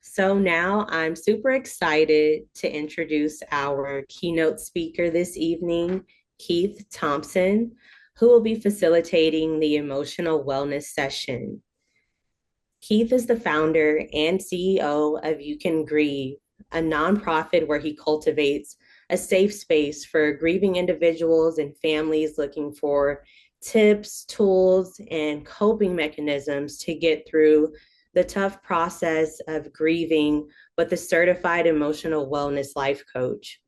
So now I'm super excited to introduce our keynote speaker this evening, Keith Thompson, who will be facilitating the emotional wellness session. Keith is the founder and CEO of You Can Grieve, a nonprofit where he cultivates a safe space for grieving individuals and families looking for tips, tools, and coping mechanisms to get through the tough process of grieving with a certified emotional wellness life coach.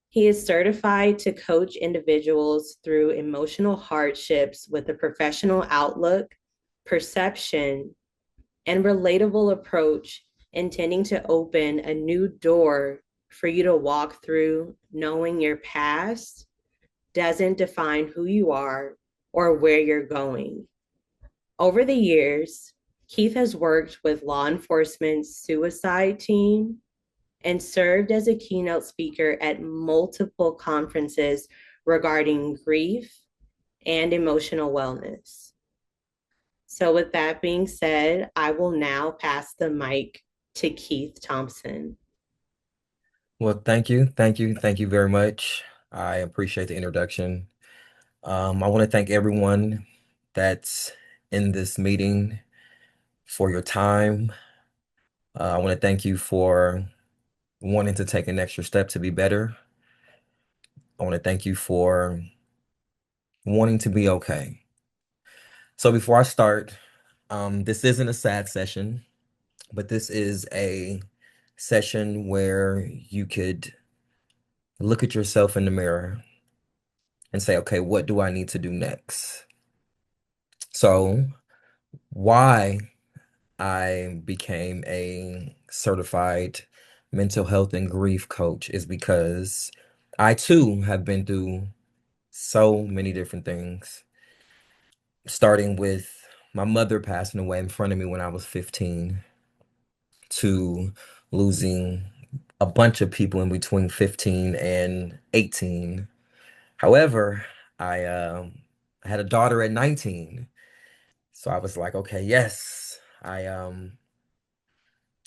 He is certified to coach individuals through emotional hardships with a professional outlook, perception, and relatable approach, intending to open a new door for you to walk through, knowing your past doesn't define who you are or where you're going. Over the years, Keith has worked with law enforcement's suicide team and served as a keynote speaker at multiple conferences regarding grief and emotional wellness. So, with that being said, I will now pass the mic to Keith Thompson. Well, thank you. Thank you. Thank you very much. I appreciate the introduction. I want to thank everyone that's in this meeting for your time. I want to thank you for wanting to take an extra step to be better. I want to thank you for wanting to be okay. So before I start, this isn't a sad session, but this is a session where you could look at yourself in the mirror and say, okay, what do I need to do next? So why I became a certified mental health and grief coach is because I too have been through so many different things, starting with my mother passing away in front of me when I was 15, to losing a bunch of people in between 15 and 18. However, I had a daughter at 19. So I was like, okay, yes, I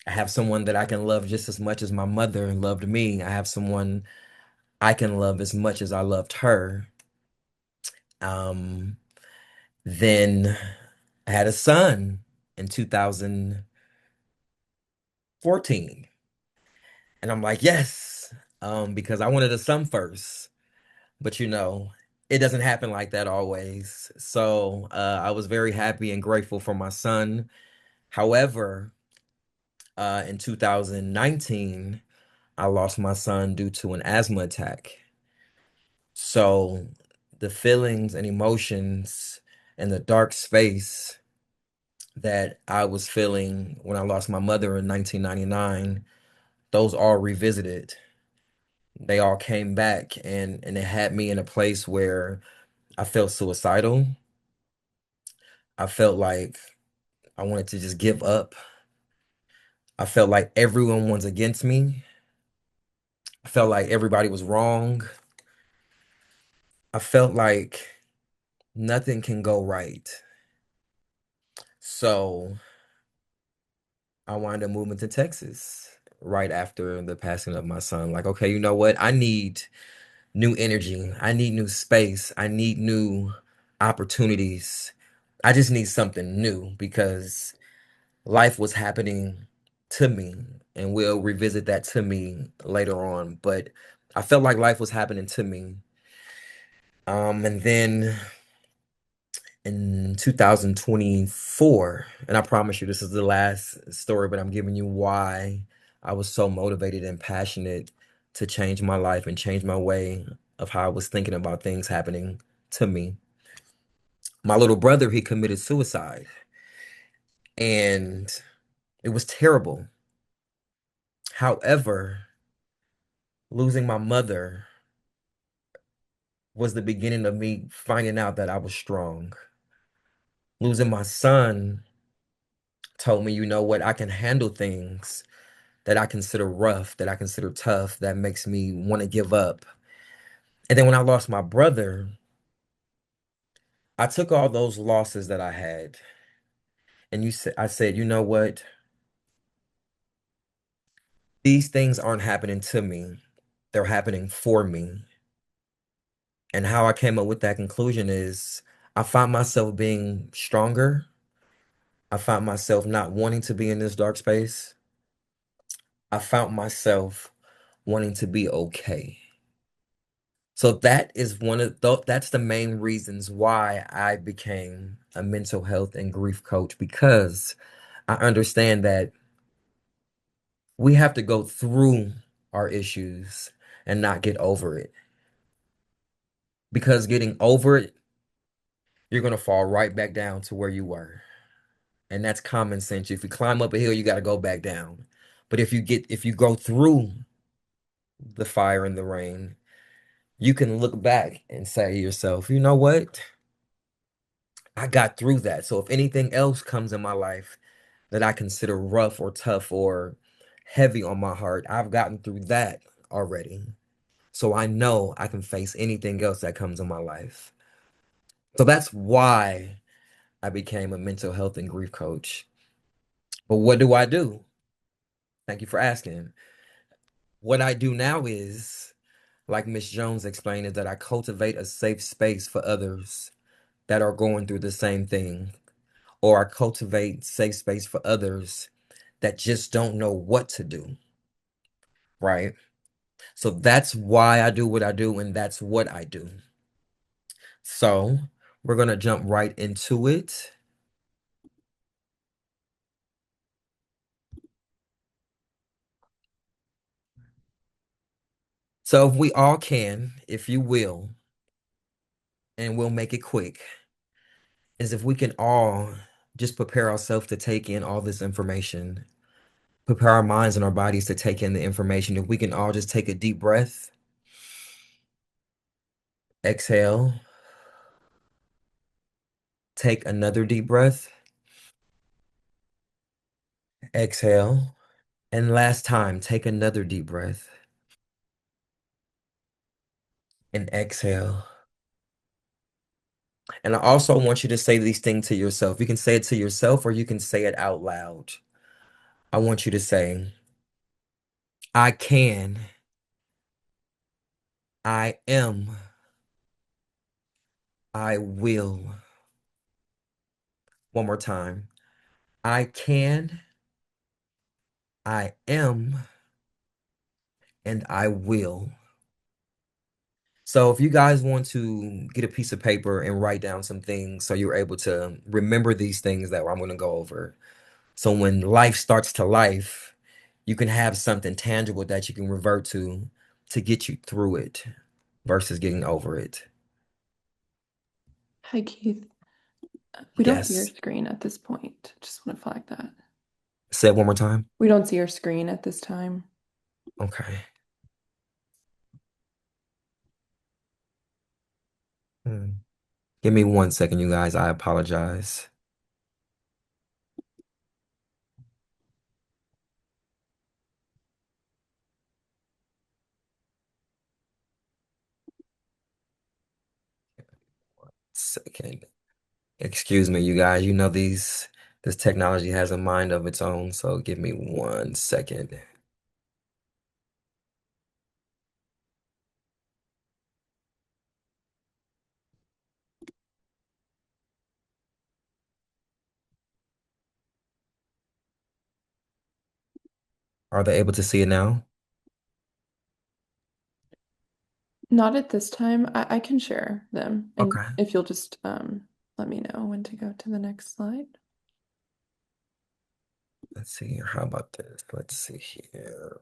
have someone that I can love just as much as my mother loved me. I have someone I can love as much as I loved her. Um, then I had a son in 2014. And I'm like, yes, because I wanted a son first. But it doesn't happen like that always. So I was very happy and grateful for my son. However, in 2019, I lost my son due to an asthma attack. So the feelings and emotions and the dark space that I was feeling when I lost my mother in 1999, those all revisited. They all came back and it had me in a place where I felt suicidal. I felt like I wanted to just give up. I felt like everyone was against me. I felt like everybody was wrong. I felt like nothing can go right. So I wound up moving to Texas right after the passing of my son. Like, okay, you know what? I need new energy. I need new space. I need new opportunities. I just need something new because life was happening to me, and we'll revisit that to me later on. But I felt like life was happening to me. And then in 2024, and I promise you this is the last story, but I'm giving you why I was so motivated and passionate to change my life and change my way of how I was thinking about things happening to me. My little brother, he committed suicide, and it was terrible. However, losing my mother was the beginning of me finding out that I was strong. Losing my son told me, you know what, I can handle things that I consider rough, that I consider tough, that makes me want to give up. And then when I lost my brother, I took all those losses that I had, and I said, you know what? These things aren't happening to me, they're happening for me. And how I came up with that conclusion is I found myself being stronger. I found myself not wanting to be in this dark space. I found myself wanting to be okay. So that is that's the main reasons why I became a mental health and grief coach, because I understand that we have to go through our issues and not get over it. Because getting over it, you're going to fall right back down to where you were. And that's common sense. If you climb up a hill, you got to go back down. But if you go through the fire and the rain, you can look back and say to yourself, you know what? I got through that. So if anything else comes in my life that I consider rough or tough or heavy on my heart, I've gotten through that already. So I know I can face anything else that comes in my life. So that's why I became a mental health and grief coach. But what do I do? Thank you for asking. What I do now is, like Miss Jones explained, is that I cultivate a safe space for others that are going through the same thing, or I cultivate safe space for others that just don't know what to do, right? So that's why I do what I do, and that's what I do. So we're gonna jump right into it. So if we all can, if you will, and we'll make it quick, is if we can all just prepare ourselves to take in all this information, prepare our minds and our bodies to take in the information. If we can all just take a deep breath, exhale, take another deep breath, exhale, and last time, take another deep breath and exhale. And I also want you to say these things to yourself. You can say it to yourself or you can say it out loud. I want you to say, I can, I am, I will. One more time. I can, I am, and I will. So if you guys want to get a piece of paper and write down some things so you're able to remember these things that I'm going to go over. So when life starts to life, you can have something tangible that you can revert to get you through it versus getting over it. Hi, Keith. We don't see your Yes. screen at this point. Just want to flag that. Say it one more time. We don't see your screen at this time. Okay. Hmm. Give me 1 second, you guys. I apologize. Second. Excuse me, you guys. You know this technology has a mind of its own, so give me 1 second. Are they able to see it now? Not at this time. I can share them. And Okay. if you'll just let me know when to go to the next slide. Let's see here. How about this? Let's see here.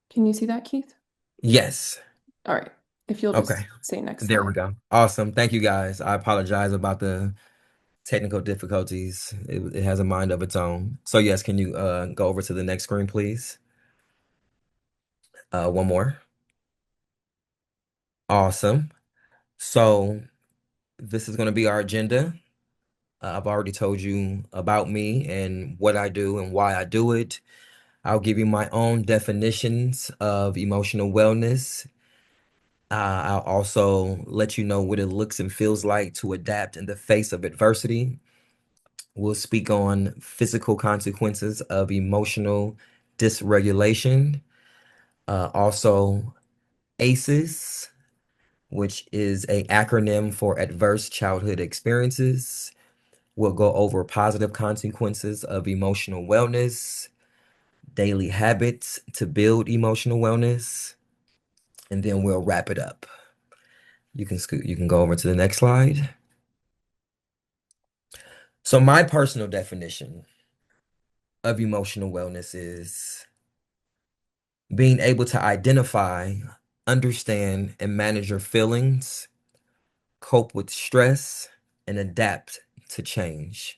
Can you see that, Keith? Yes. All right. If you'll Okay. just say next There we slide. go. Awesome. Thank you guys. I apologize about the technical difficulties. It has a mind of its own. So yes, can you go over to the next screen, please? One more. Awesome. So this is going to be our agenda. I've already told you about me and what I do and why I do it. I'll give you my own definitions of emotional wellness I'll also let you know what it looks and feels like to adapt in the face of adversity. We'll speak on physical consequences of emotional dysregulation. Also, ACEs, which is a acronym for Adverse Childhood Experiences. We'll go over positive consequences of emotional wellness, daily habits to build emotional wellness, and then we'll wrap it up. You can go over to the next slide. So my personal definition of emotional wellness is being able to identify, understand, and manage your feelings, cope with stress, and adapt to change.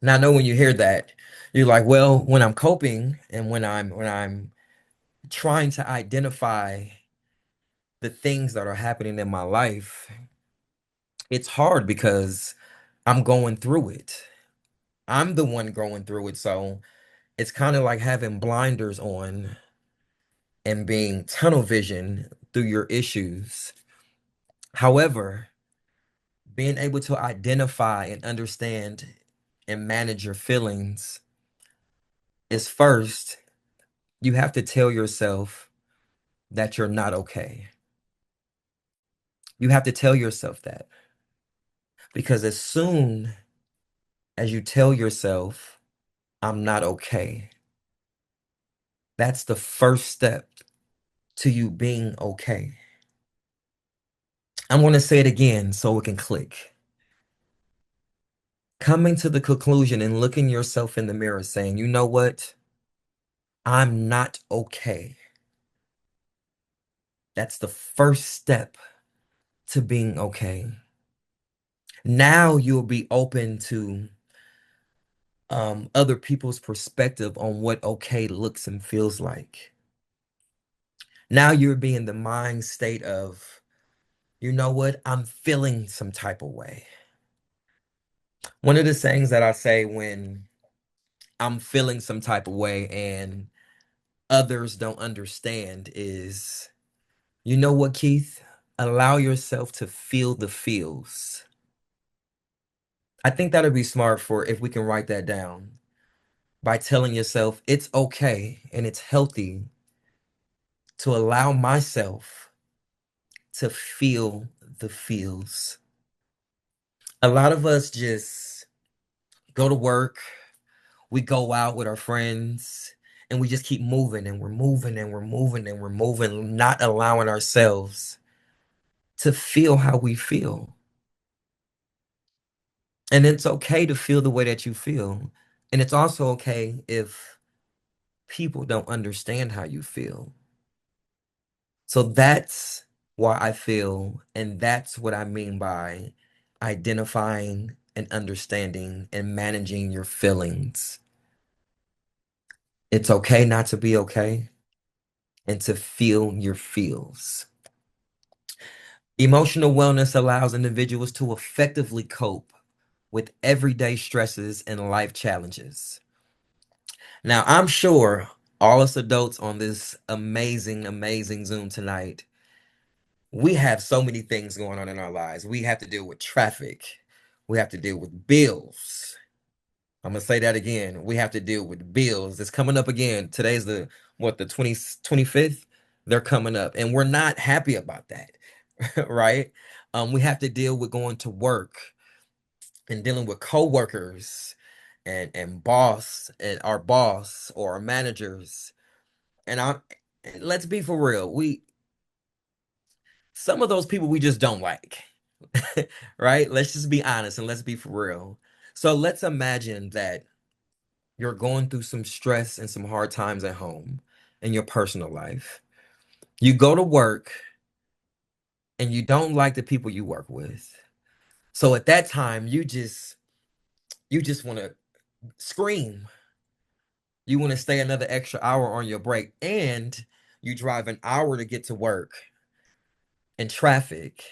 Now, I know when you hear that, you're like, well, when I'm coping and when I'm trying to identify the things that are happening in my life, it's hard because I'm going through it. I'm the one going through it. So it's kind of like having blinders on and being tunnel vision through your issues. However, being able to identify and understand and manage your feelings is first, you have to tell yourself that you're not okay. You have to tell yourself that because as soon as you tell yourself, I'm not okay, that's the first step to you being okay. I'm going to say it again so it can click. Coming to the conclusion and looking yourself in the mirror saying, you know what? I'm not okay. That's the first step to being okay. Now you'll be open to other people's perspective on what okay looks and feels like. Now you're being the mind state of, you know what? I'm feeling some type of way. One of the things that I say when I'm feeling some type of way and others don't understand is, you know what, Keith? Allow yourself to feel the feels. I think that'd be smart for if we can write that down by telling yourself it's okay and it's healthy to allow myself to feel the feels. A lot of us just go to work, we go out with our friends, and we just keep moving and we're moving and we're moving and we're moving, not allowing ourselves to feel how we feel. And it's okay to feel the way that you feel. And it's also okay if people don't understand how you feel. So that's why I feel, and that's what I mean by identifying and understanding and managing your feelings. It's okay not to be okay and to feel your feels. Emotional wellness allows individuals to effectively cope with everyday stresses and life challenges. Now, I'm sure all us adults on this amazing, amazing Zoom tonight, we have so many things going on in our lives. We have to deal with traffic. We have to deal with bills. I'm gonna say that again. We have to deal with bills. It's coming up again. Today's the what, the 25th? They're coming up, and we're not happy about that, right? We have to deal with going to work and dealing with coworkers and boss and our boss or our managers. And I let's be for real. We some of those people we just don't like. Right? Let's just be honest and let's be for real. So let's imagine that you're going through some stress and some hard times at home in your personal life. You go to work and you don't like the people you work with. So at that time, you just want to scream. You want to stay another extra hour on your break and you drive an hour to get to work in traffic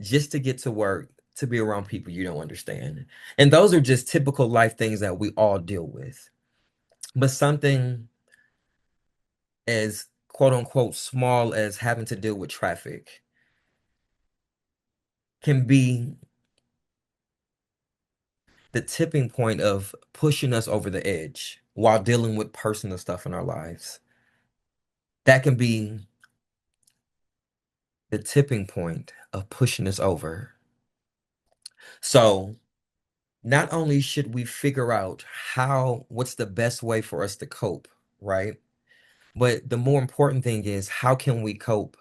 just to get to work to be around people you don't understand. And those are just typical life things that we all deal with. But something as quote unquote small as having to deal with traffic can be the tipping point of pushing us over the edge while dealing with personal stuff in our lives. That can be the tipping point of pushing us over. So, not only should we figure out what's the best way for us to cope, right? But the more important thing is how can we cope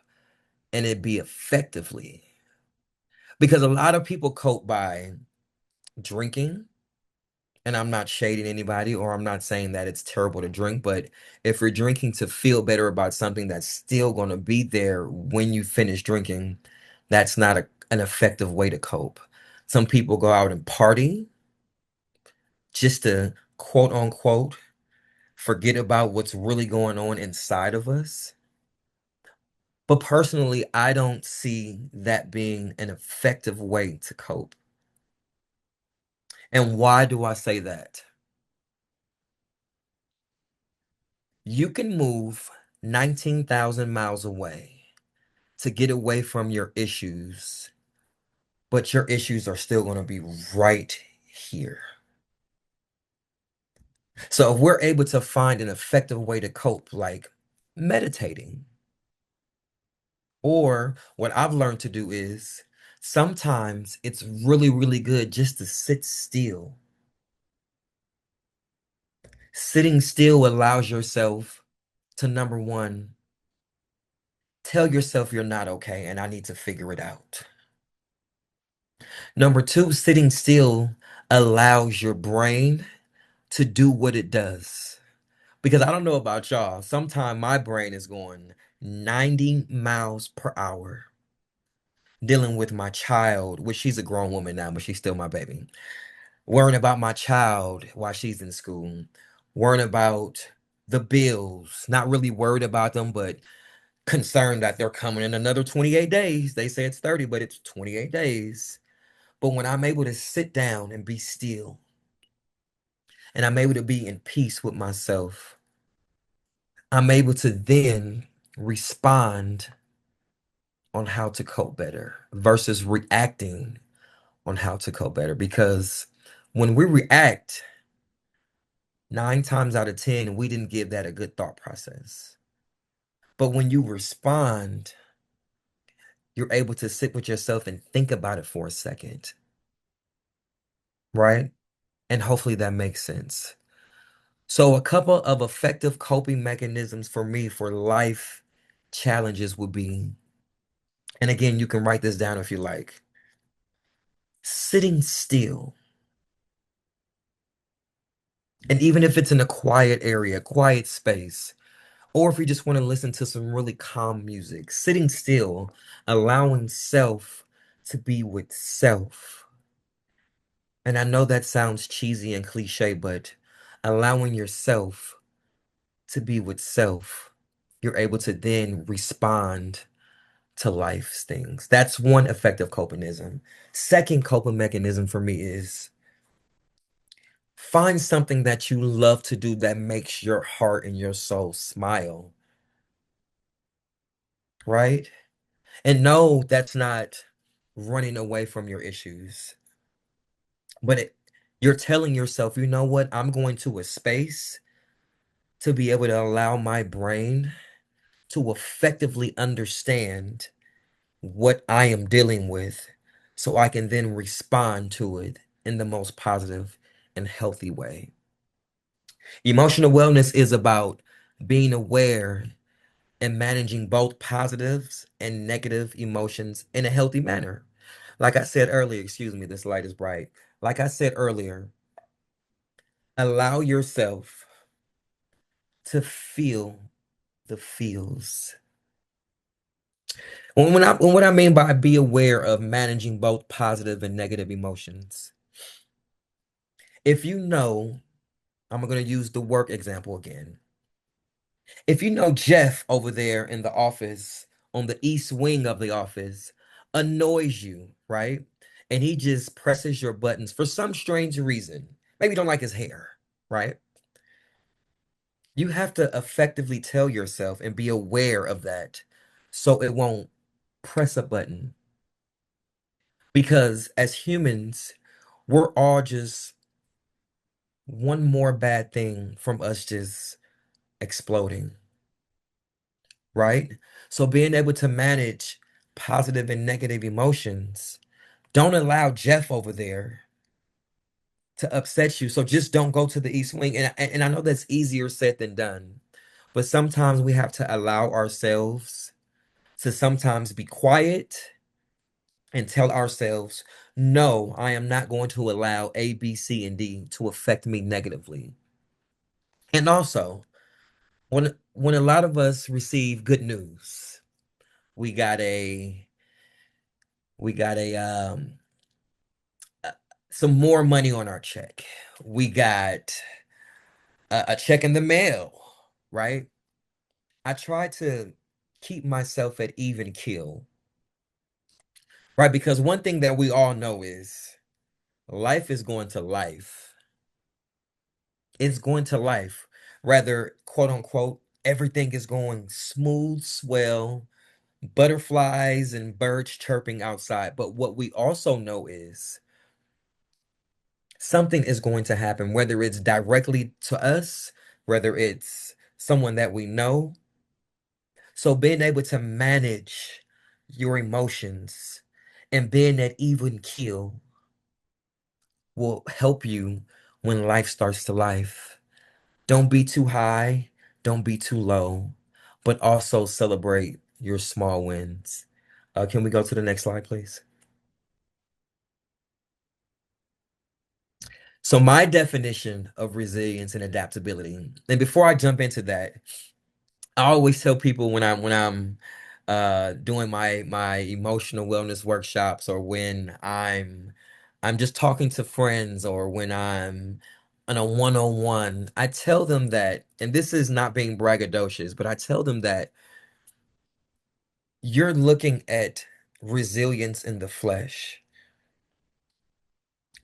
and it be effectively? Because a lot of people cope by drinking, and I'm not shading anybody or I'm not saying that it's terrible to drink, but if you're drinking to feel better about something that's still going to be there when you finish drinking, that's not an effective way to cope. Some people go out and party just to quote unquote forget about what's really going on inside of us. But personally, I don't see that being an effective way to cope. And why do I say that? You can move 19,000 miles away to get away from your issues, but your issues are still going to be right here. So if we're able to find an effective way to cope, like meditating, or what I've learned to do is sometimes it's really, really good just to sit still. Sitting still allows yourself to, number one, tell yourself you're not okay and I need to figure it out. Number two, sitting still allows your brain to do what it does. Because I don't know about y'all, sometimes my brain is going 90 miles per hour dealing with my child, which she's a grown woman now, but she's still my baby. Worrying about my child while she's in school, worrying about the bills, not really worried about them, but concerned that they're coming in another 28 days. They say it's 30, but it's 28 days. But when I'm able to sit down and be still, and I'm able to be in peace with myself, I'm able to then respond on how to cope better versus reacting on how to cope better. Because when we react, 9 times out of 10, we didn't give that a good thought process. But when you respond, you're able to sit with yourself and think about it for a second, right? And hopefully that makes sense. So, a couple of effective coping mechanisms for me for life challenges would be, and again, you can write this down if you like, sitting still. And even if it's in a quiet area, quiet space, or if you just want to listen to some really calm music, sitting still, allowing self to be with self. And I know that sounds cheesy and cliche, but allowing yourself to be with self, you're able to then respond to life's things. That's one effective coping. Second coping mechanism for me is find something that you love to do that makes your heart and your soul smile, right? And no, that's not running away from your issues, but you're telling yourself, you know what? I'm going to a space to be able to allow my brain to effectively understand what I am dealing with so I can then respond to it in the most positive and healthy way. Emotional wellness is about being aware and managing both positives and negative emotions in a healthy manner. Like I said earlier, excuse me, this light is bright. Like I said earlier, allow yourself to feel the feels. What I mean by be aware of managing both positive and negative emotions. If you know, I'm going to use the work example again. If you know Jeff over there in the office, on the east wing of the office, annoys you, right? And he just presses your buttons for some strange reason. Maybe you don't like his hair, right? You have to effectively tell yourself and be aware of that so it won't press a button. Because as humans, we're all just one more bad thing from us just exploding, right? So being able to manage positive and negative emotions, don't allow Jeff over there to upset you. So just don't go to the East Wing. And I know that's easier said than done, but sometimes we have to allow ourselves to sometimes be quiet and tell ourselves, no, I am not going to allow A, B, C, and D to affect me negatively. And also, when a lot of us receive good news, we got a we got uh, some more money on our check. We got a check in the mail, right? I try to keep myself at even keel, right? Because one thing that we all know is life is going to life. It's going to life. Rather, quote unquote, everything is going smooth, swell, butterflies and birds chirping outside. But what we also know is something is going to happen, whether it's directly to us, whether it's someone that we know. So being able to manage your emotions and being at even keel will help you when life starts to life. Don't be too high, don't be too low, but also celebrate your small wins. Can we go to the next slide, please? So my definition of resilience and adaptability, and before I jump into that, I always tell people when I'm doing my emotional wellness workshops or when I'm just talking to friends or when I'm on a one-on-one, I tell them that, and this is not being braggadocious, but I tell them that you're looking at resilience in the flesh.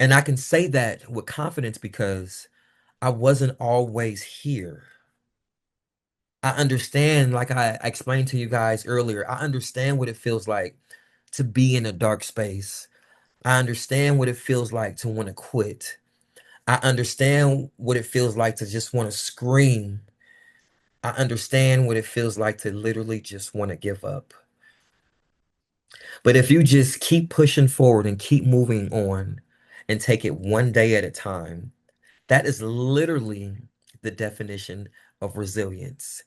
And I can say that with confidence because I wasn't always here. I understand, like I explained to you guys earlier, I understand what it feels like to be in a dark space. I understand what it feels like to want to quit. I understand what it feels like to just want to scream. I understand what it feels like to literally just want to give up. But if you just keep pushing forward and keep moving on and take it one day at a time, that is literally the definition of resilience.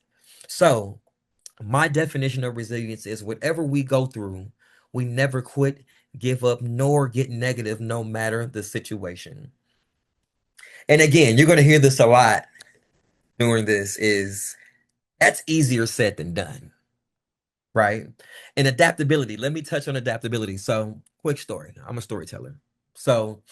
So, my definition of resilience is whatever we go through, we never quit, give up, nor get negative, no matter the situation. And again, you're going to hear this a lot during this is that's easier said than done, right? And adaptability, let me touch on adaptability. So, quick story. I'm a storyteller. So,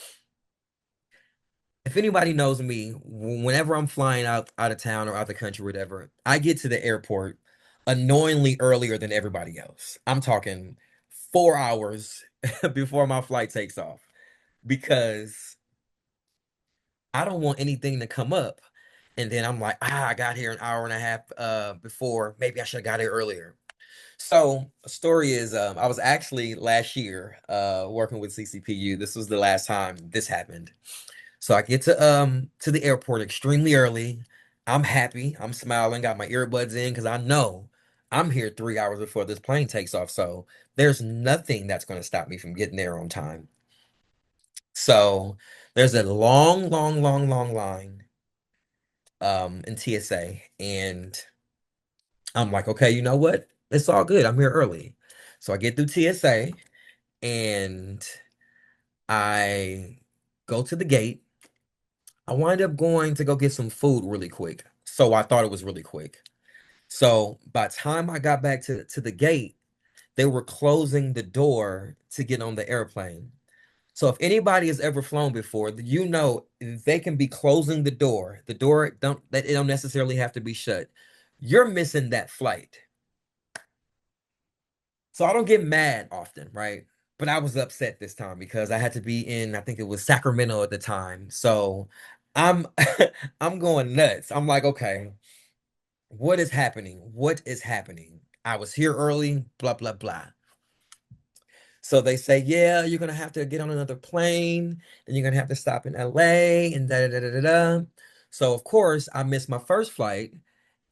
if anybody knows me, whenever I'm flying out of town or out the country, whatever, I get to the airport annoyingly earlier than everybody else. I'm talking 4 hours before my flight takes off because I don't want anything to come up. And then I'm like, I got here an hour and a half before. Maybe I should have got here earlier. So, the story is I was actually last year working with CCPU. This was the last time this happened. So I get to the airport extremely early. I'm happy. I'm smiling, got my earbuds in because I know I'm here 3 hours before this plane takes off. So there's nothing that's going to stop me from getting there on time. So there's a long, long, long, long line in TSA. And I'm like, okay, you know what? It's all good. I'm here early. So I get through TSA and I go to the gate. I wind up going to go get some food really quick. So I thought it was really quick. So by the time I got back to the gate, they were closing the door to get on the airplane. So if anybody has ever flown before, you know they can be closing the door. The door don't that it don't necessarily have to be shut. You're missing that flight. So I don't get mad often, right? But I was upset this time because I had to be in, I think it was Sacramento at the time. So I'm I'm going nuts. I'm like, okay. What is happening? What is happening? I was here early, blah, blah, blah. So they say, yeah, you're gonna have to get on another plane, and you're gonna have to stop in LA and da da da da da. So of course I missed my first flight,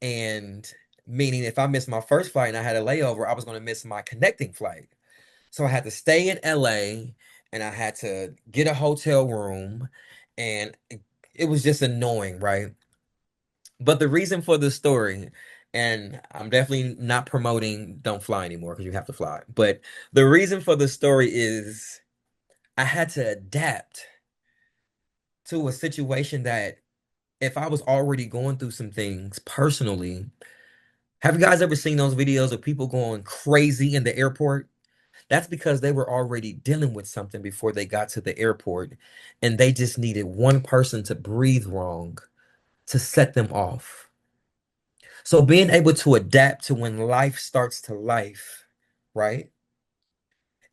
and meaning if I missed my first flight and I had a layover, I was gonna miss my connecting flight. So I had to stay in LA and I had to get a hotel room, and it was just annoying, right? But the reason for the story, and I'm definitely not promoting don't fly anymore because you have to fly. But the reason for the story is I had to adapt to a situation that if I was already going through some things personally, have you guys ever seen those videos of people going crazy in the airport? That's because they were already dealing with something before they got to the airport, and they just needed one person to breathe wrong to set them off. So being able to adapt to when life starts to life, right,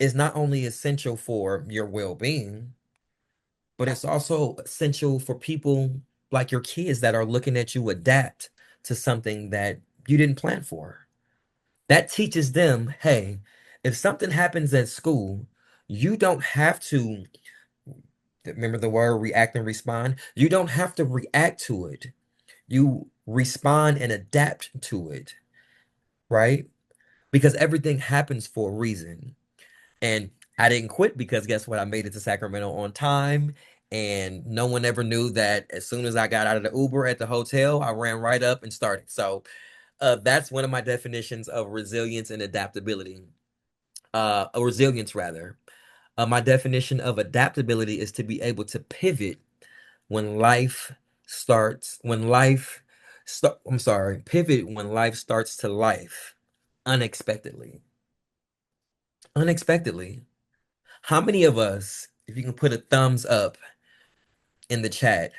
is not only essential for your well-being, but it's also essential for people like your kids that are looking at you adapt to something that you didn't plan for. That teaches them, hey, if something happens at school, you don't have to, remember the word react and respond? You don't have to react to it. You respond and adapt to it, right? Because everything happens for a reason. And I didn't quit because guess what? I made it to Sacramento on time. And no one ever knew that as soon as I got out of the Uber at the hotel, I ran right up and started. So that's one of my definitions of resilience and adaptability. Resilience, rather. My definition of adaptability is to be able to pivot when life when life, I'm sorry, pivot when life starts to life unexpectedly. Unexpectedly. How many of us, if you can put a thumbs up in the chat,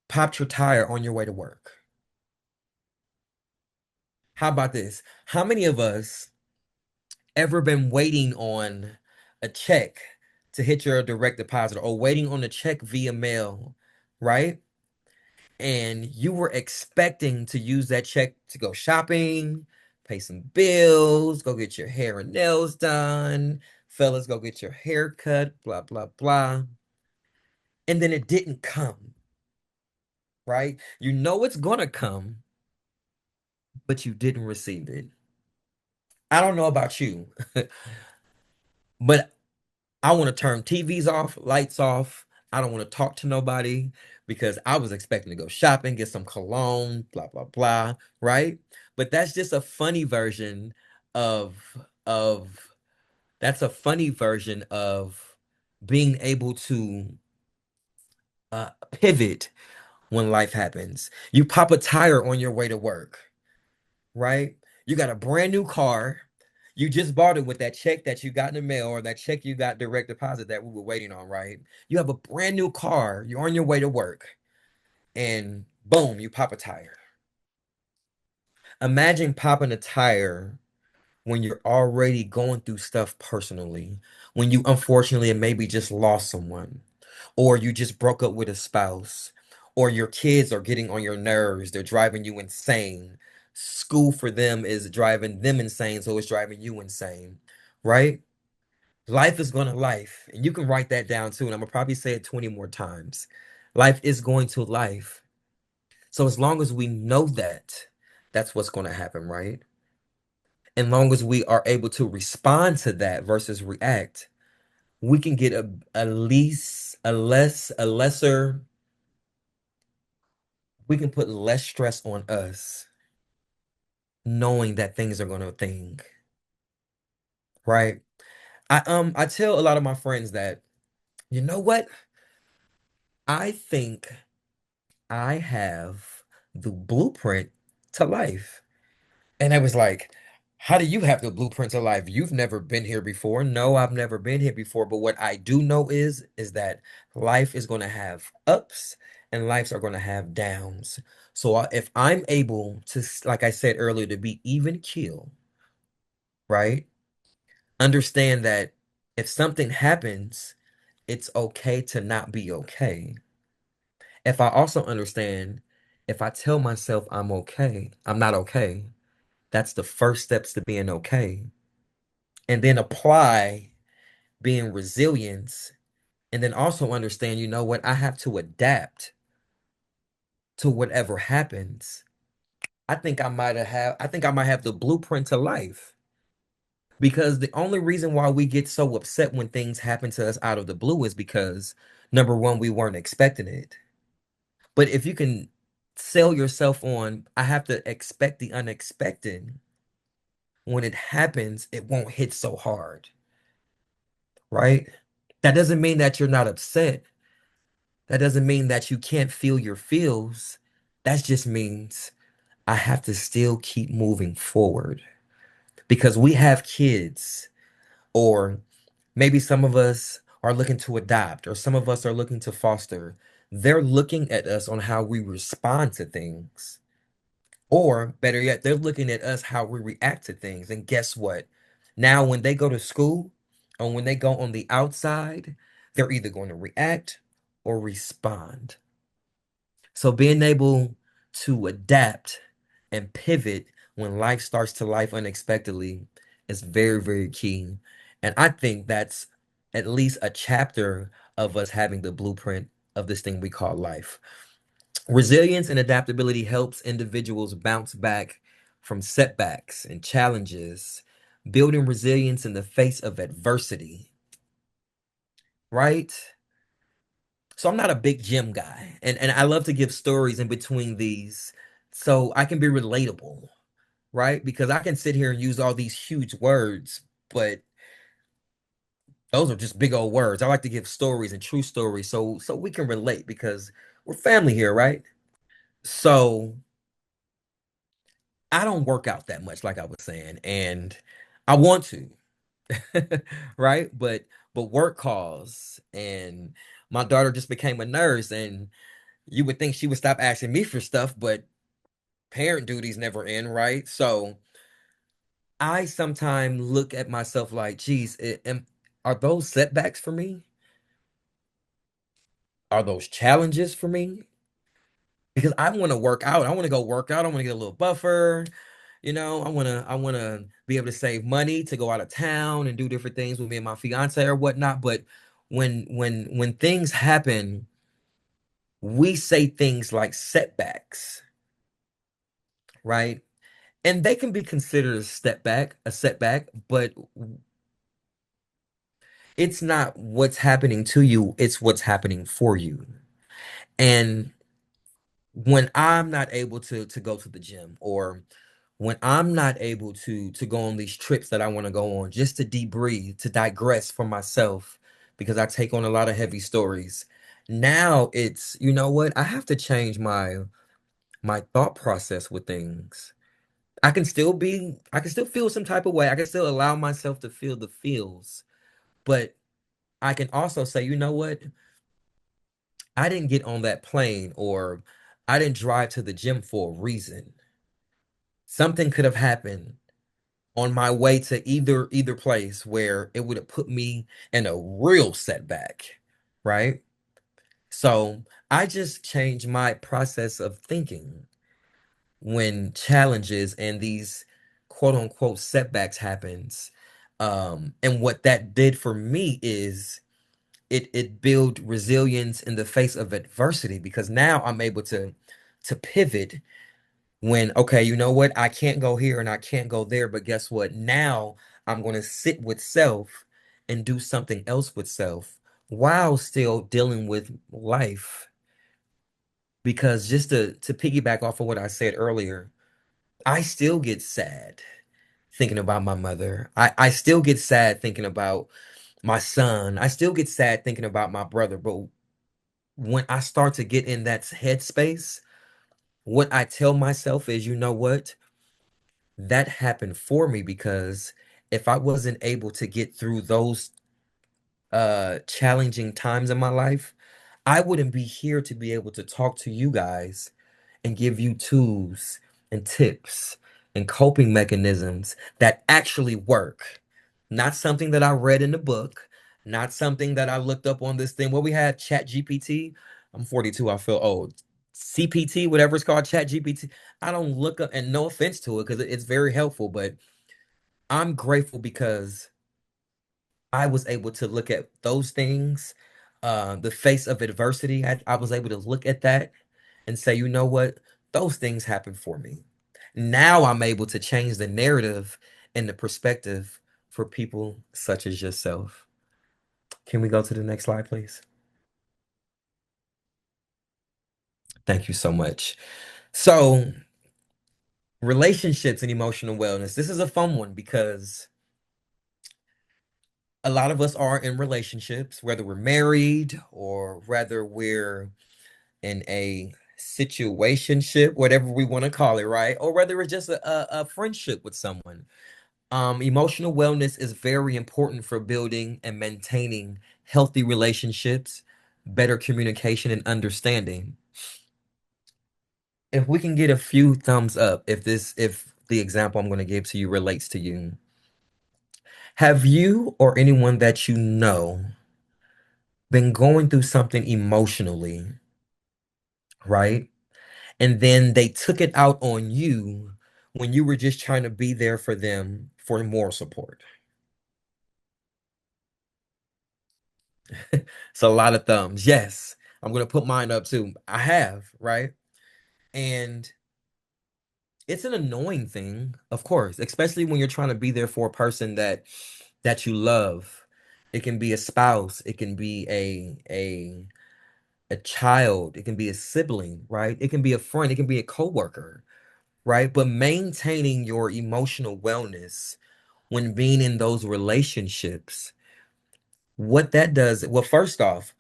popped your tire on your way to work? How about this? How many of us ever been waiting on a check to hit your direct deposit or waiting on a check via mail, right? And you were expecting to use that check to go shopping, pay some bills, go get your hair and nails done, fellas, go get your hair cut, blah, blah, blah. And then it didn't come, right? You know it's gonna come, but you didn't receive it. I don't know about you, but I want to turn TVs off, lights off. I don't want to talk to nobody because I was expecting to go shopping, get some cologne, blah blah blah, right? But that's just a funny version of of that's a funny version of being able to pivot when life happens. You pop a tire on your way to work, right? You got a brand new car. You just bought it with that check that you got in the mail or that check you got direct deposit that we were waiting on, right? You have a brand new car. You're on your way to work, and boom, you pop a tire. Imagine popping a tire when you're already going through stuff personally, when you unfortunately maybe just lost someone, or you just broke up with a spouse, or your kids are getting on your nerves, they're driving you insane. School for them is driving them insane, so it's driving you insane, right? Life is going to life, and you can write that down too, and I'm gonna probably say it 20 more times. Life is going to life. So as long as we know that, that's what's going to happen, right? And long as we are able to respond to that versus react, we can get a least a lesser, we can put less stress on us knowing that things are gonna think, right? I tell a lot of my friends that, you know what? I think I have the blueprint to life. And I was like, how do you have the blueprint to life? You've never been here before. No, I've never been here before. But what I do know is that life is going to have ups and lives are going to have downs. So if I'm able to, like I said earlier, to be even keel, right? Understand that if something happens, it's okay to not be okay. If I also understand If I tell myself I'm okay, I'm not okay, that's the first steps to being okay. And then apply being resilience, and then also understand, you know what, I have to adapt to whatever happens. I think I might have the blueprint to life. Because the only reason why we get so upset when things happen to us out of the blue is because number one, we weren't expecting it. But if you can sell yourself on, I have to expect the unexpected, when it happens, it won't hit so hard, right? That doesn't mean that you're not upset. That doesn't mean that you can't feel your feels. That just means I have to still keep moving forward because we have kids, or maybe some of us are looking to adopt, or some of us are looking to foster. They're looking at us on how we respond to things. Or better yet, they're looking at us how we react to things. And guess what? Now, when they go to school or when they go on the outside, they're either going to react or respond. So being able to adapt and pivot when life starts to life unexpectedly is very, very key. And I think that's at least a chapter of us having the blueprint of this thing we call life. Resilience and adaptability helps individuals bounce back from setbacks and challenges, building resilience in the face of adversity, right? So I'm not a big gym guy, and I love to give stories in between these so I can be relatable, right? Because I can sit here and use all these huge words, but those are just big old words. I like to give stories and true stories so we can relate because we're family here, right? So I don't work out that much, like I was saying, and I want to, right? But work calls, and my daughter just became a nurse, and you would think she would stop asking me for stuff, but parent duties never end, right? So I sometimes look at myself like, geez, are those setbacks for me? Are those challenges for me? Because I want to work out. I want to go work out. I want to get a little buffer. I want to be able to save money to go out of town and do different things with me and my fiance or whatnot. But when things happen, we say things like setbacks, right? And they can be considered a setback, but it's not what's happening to you, it's what's happening for you. And when I'm not able to go to the gym, or when I'm not able to go on these trips that I want to go on just to debrief, to digress for myself, because I take on a lot of heavy stories. Now it's, you know what? I have to change my thought process with things. I can still feel some type of way. I can still allow myself to feel the feels, but I can also say, you know what? I didn't get on that plane, or I didn't drive to the gym for a reason. Something could have happened on my way to either place where it would have put me in a real setback, right? So I just changed my process of thinking when challenges and these quote unquote setbacks happens. And what that did for me is it built resilience in the face of adversity, because now I'm able to pivot when, okay, you know what, I can't go here and I can't go there, but guess what, now I'm going to sit with self and do something else with self while still dealing with life. Because just to piggyback off of what I said earlier, I still get sad thinking about my mother. I still get sad thinking about my son. I still get sad thinking about my brother. But when I start to get in that headspace, what I tell myself is, you know what? That happened for me, because if I wasn't able to get through those challenging times in my life, I wouldn't be here to be able to talk to you guys and give you tools and tips and coping mechanisms that actually work. Not something that I read in the book, not something that I looked up on this thing. Well, we had Chat GPT. I'm 42, I feel old. CPT, whatever it's called, Chat GPT. I don't look up, and no offense to it, because it's very helpful, but I'm grateful because I was able to look at those things, the face of adversity. I was able to look at that and say, you know what? Those things happen for me. Now I'm able to change the narrative and the perspective for people such as yourself. Can we go to the next slide, please? Thank you so much. So, relationships and emotional wellness. This is a fun one because a lot of us are in relationships, whether we're married or whether we're in a situationship, whatever we want to call it, right? Or whether it's just a friendship with someone. Emotional wellness is very important for building and maintaining healthy relationships, better communication, and understanding. If we can get a few thumbs up, if the example I'm going to give to you relates to you, have you or anyone that you know been going through something emotionally, right? And then they took it out on you when you were just trying to be there for them for more support? It's a lot of thumbs. Yes, I'm gonna put mine up too. I have, right? And it's an annoying thing, of course, especially when you're trying to be there for a person that you love. It can be a spouse, it can be a child, it can be a sibling, right? It can be a friend, it can be a coworker, right? But maintaining your emotional wellness when being in those relationships, what that does, well, first off,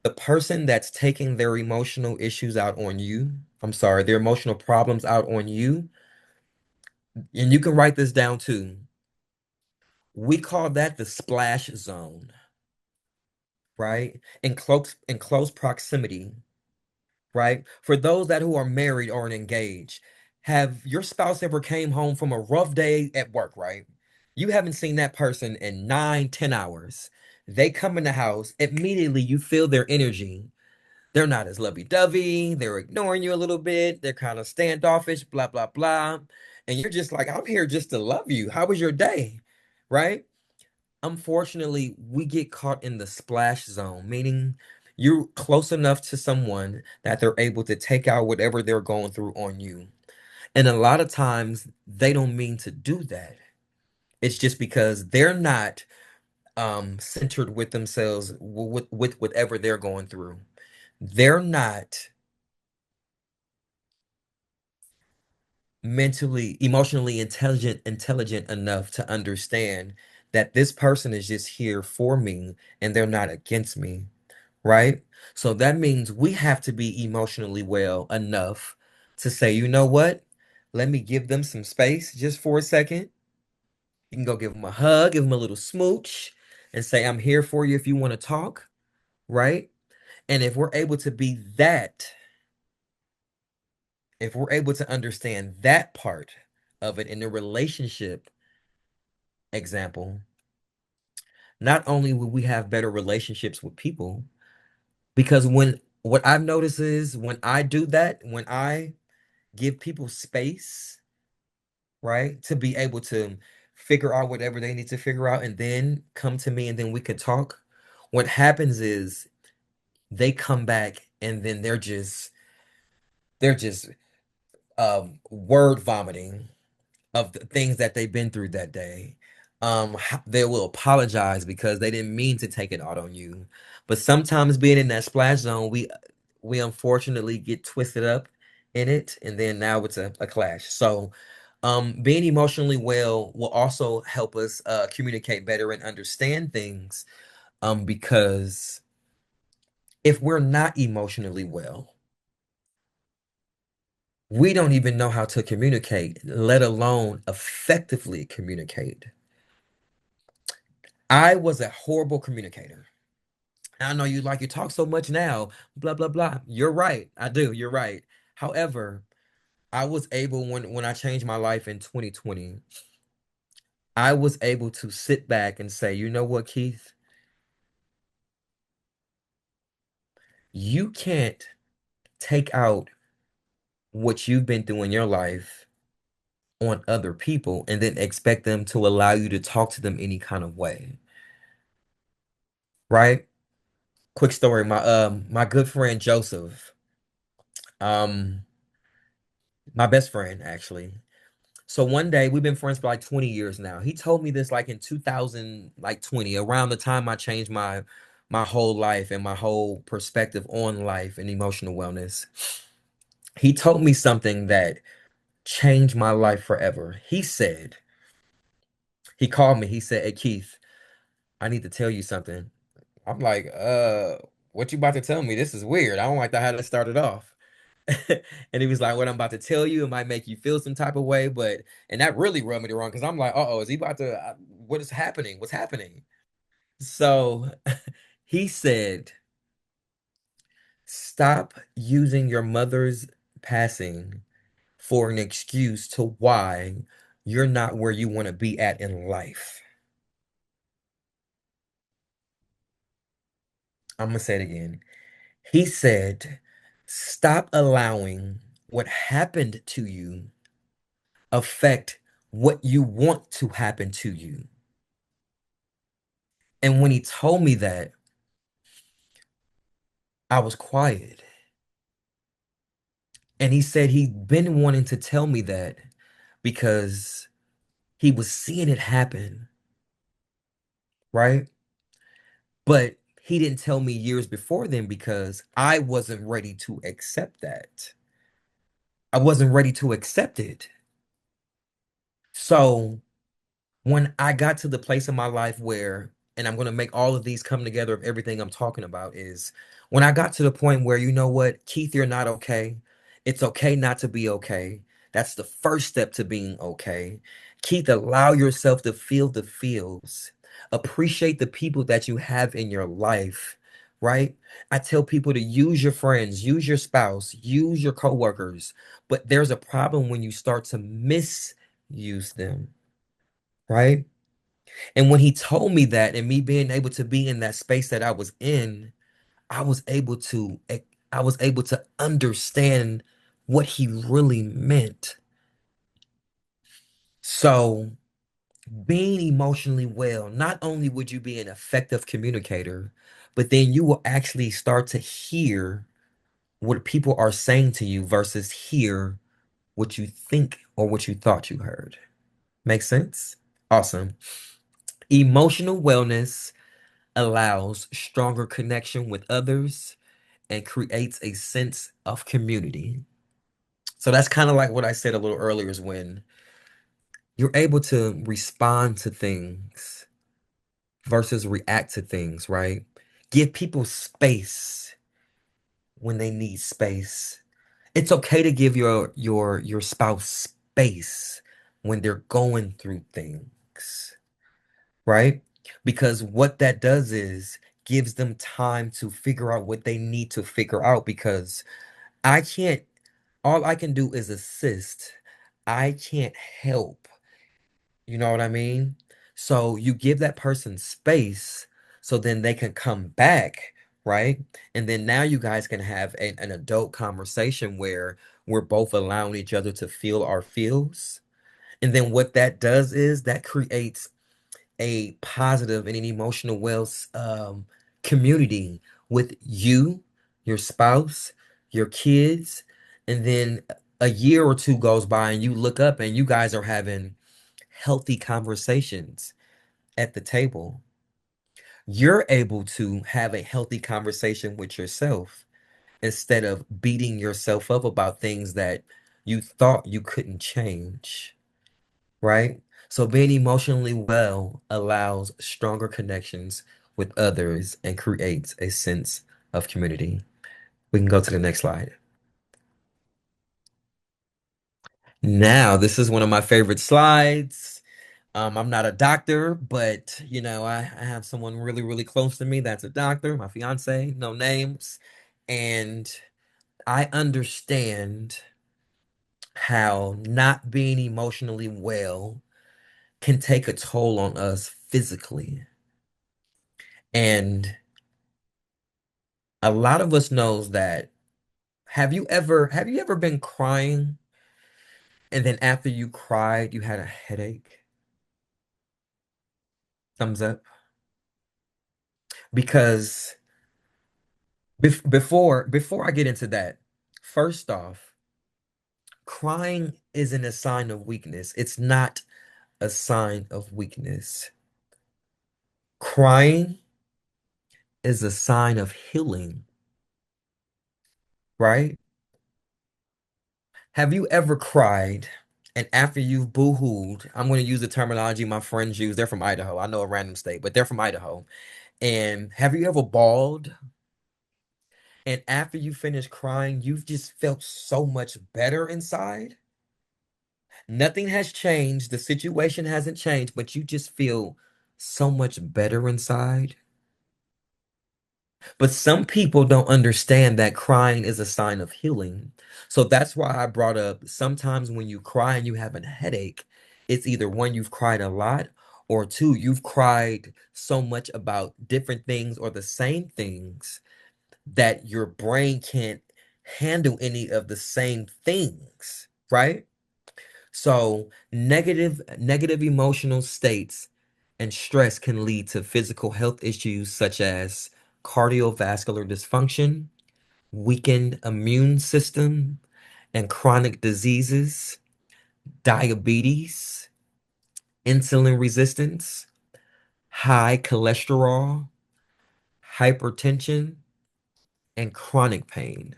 the person that's taking their emotional issues out on you, I'm sorry, their emotional problems out on you, and you can write this down too. We call that the splash zone, right? In close proximity, right? For those that who are married or engaged, have your spouse ever came home from a rough day at work, right? You haven't seen that person in 9, 10 hours. They come in the house, immediately you feel their energy. They're not as lovey-dovey. They're ignoring you a little bit. They're kind of standoffish, blah, blah, blah. And you're just like, I'm here just to love you. How was your day? Right? Unfortunately, we get caught in the splash zone, meaning you're close enough to someone that they're able to take out whatever they're going through on you. And a lot of times they don't mean to do that. It's just because they're not centered with themselves with whatever they're going through. They're not mentally, emotionally intelligent enough to understand that this person is just here for me and they're not against me, right? So that means we have to be emotionally well enough to say, you know what? Let me give them some space just for a second. You can go give them a hug, give them a little smooch, and say, I'm here for you if you want to talk, right? And if we're able to understand that part of it in the relationship example, not only will we have better relationships with people, because when what I've noticed is when I do that, when I give people space, right, to be able to figure out whatever they need to figure out and then come to me and then we can talk, what happens is they come back and then they're just word vomiting of the things that they've been through that day. They will apologize because they didn't mean to take it out on you. But sometimes being in that splash zone, we unfortunately get twisted up in it, and then now it's a clash. So, being emotionally well will also help us communicate better and understand things. Because if we're not emotionally well, we don't even know how to communicate, let alone effectively communicate. I was a horrible communicator. I know you talk so much now, blah blah blah. You're right. I do. You're right. However, I was able when I changed my life in 2020, I was able to sit back and say, "You know what, Keith? You can't take out what you've been through in your life on other people and then expect them to allow you to talk to them any kind of way, right? Quick story, my good friend Joseph, um my best friend actually. So one day we've been friends for like 20 years now. He told me this like in 2000 like 20, around the time I changed my whole life and my whole perspective on life and emotional wellness. He told me something that changed my life forever. He called me, he said, "Hey Keith, I need to tell you something." I'm like, what you about to tell me? This is weird. I don't like how that started off. And he was like, "What I'm about to tell you, it might make you feel some type of way, but," and that really rubbed me the wrong because I'm like, "Uh-oh, is he about to, what is happening? What's happening?" So he said, "Stop using your mother's passing for an excuse to why you're not where you want to be at in life." I'm gonna say it again. He said, "Stop allowing what happened to you affect what you want to happen to you." And when he told me that, I was quiet. And he said he'd been wanting to tell me that because he was seeing it happen, right? But he didn't tell me years before then because I wasn't ready to accept that. I wasn't ready to accept it. So when I got to the place in my life where, and I'm going to make all of these come together of everything I'm talking about, is when I got to the point where, you know what, Keith, you're not okay. It's okay not to be okay. That's the first step to being okay. Keith, allow yourself to feel the feels. Appreciate the people that you have in your life, right? I tell people to use your friends, use your spouse, use your coworkers, but there's a problem when you start to misuse them, right? And when he told me that and me being able to be in that space that I was in, I was able to I was able to understand what he really meant. So, being emotionally well, not only would you be an effective communicator, but then you will actually start to hear what people are saying to you versus hear what you think or what you thought you heard. Make sense? Awesome. Emotional wellness allows stronger connection with others and creates a sense of community. So that's kind of like what I said a little earlier is when you're able to respond to things versus react to things, right? Give people space when they need space. It's okay to give your spouse space when they're going through things, right? Because what that does is gives them time to figure out what they need to figure out because I can't, all I can do is assist. I can't help. You know what I mean? So you give that person space so then they can come back, right? And then now you guys can have an adult conversation where we're both allowing each other to feel our feels. And then what that does is that creates a positive and an emotional wealth community with you, your spouse, your kids, and then a year or two goes by and you look up and you guys are having healthy conversations at the table. You're able to have a healthy conversation with yourself instead of beating yourself up about things that you thought you couldn't change, right? So being emotionally well allows stronger connections with others and creates a sense of community. We can go to the next slide. Now, this is one of my favorite slides. I'm not a doctor, but I have someone really, really close to me that's a doctor, my fiance, no names. And I understand how not being emotionally well can take a toll on us physically. And a lot of us knows that Have you ever been crying and then after you cried you had a headache? Thumbs up. Because before I get into that, first off, crying isn't a sign of weakness. It's not a sign of weakness. Crying is a sign of healing, right? Have you ever cried and after you've boo-hooed, I'm going to use the terminology my friends use. They're from Idaho. I know a random state, but they're from Idaho. And have you ever bawled and after you finish crying, you've just felt so much better inside? Nothing has changed. The situation hasn't changed, but you just feel so much better inside. But some people don't understand that crying is a sign of healing. So that's why I brought up sometimes when you cry and you have a headache, it's either one, you've cried a lot, or two, you've cried so much about different things or the same things that your brain can't handle any of the same things, right? So negative emotional states and stress can lead to physical health issues such as cardiovascular dysfunction, weakened immune system, and chronic diseases, diabetes, insulin resistance, high cholesterol, hypertension, and chronic pain.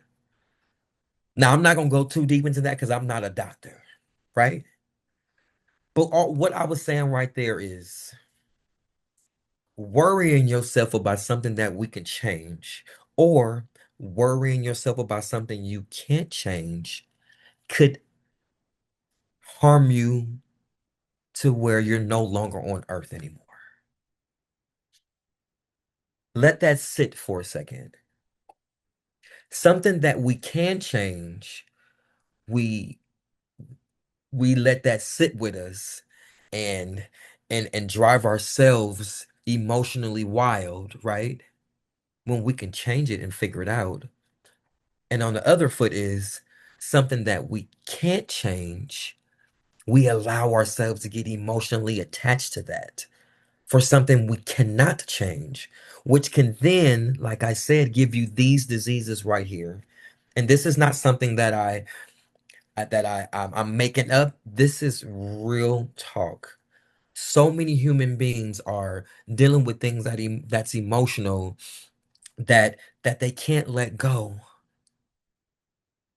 Now, I'm not going to go too deep into that because I'm not a doctor, right? But what I was saying right there is worrying yourself about something that we can change or worrying yourself about something you can't change could harm you to where you're no longer on earth anymore. Let that sit for a second. Something that we can change, we we let that sit with us and and drive ourselves emotionally wild, right? When we can change it and figure it out. And on the other foot is something that we can't change. We allow ourselves to get emotionally attached to that for something we cannot change, which can then, like I said, give you these diseases right here. And this is not something that I'm making up. This is real talk. So many human beings are dealing with things that's emotional that they can't let go,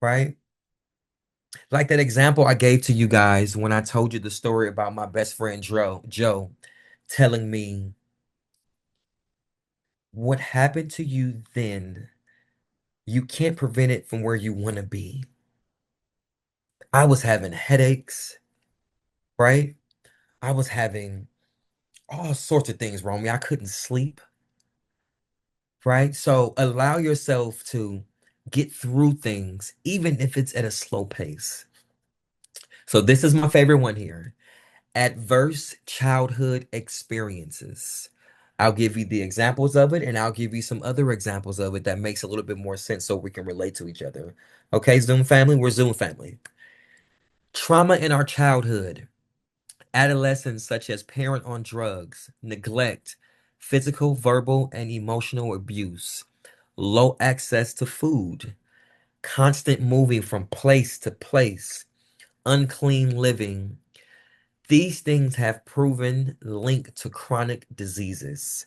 right? Like that example I gave to you guys when I told you the story about my best friend Joe telling me what happened to you then, you can't prevent it from where you want to be. I was having headaches, right? I was having all sorts of things wrong with me. I couldn't sleep, right? So allow yourself to get through things, even if it's at a slow pace. So this is my favorite one here. Adverse childhood experiences. I'll give you the examples of it and I'll give you some other examples of it that makes a little bit more sense so we can relate to each other. Okay, Zoom family, we're Zoom family. Trauma in our childhood, adolescence such as parent on drugs, neglect, physical, verbal, and emotional abuse, low access to food, constant moving from place to place, unclean living. These things have proven linked to chronic diseases.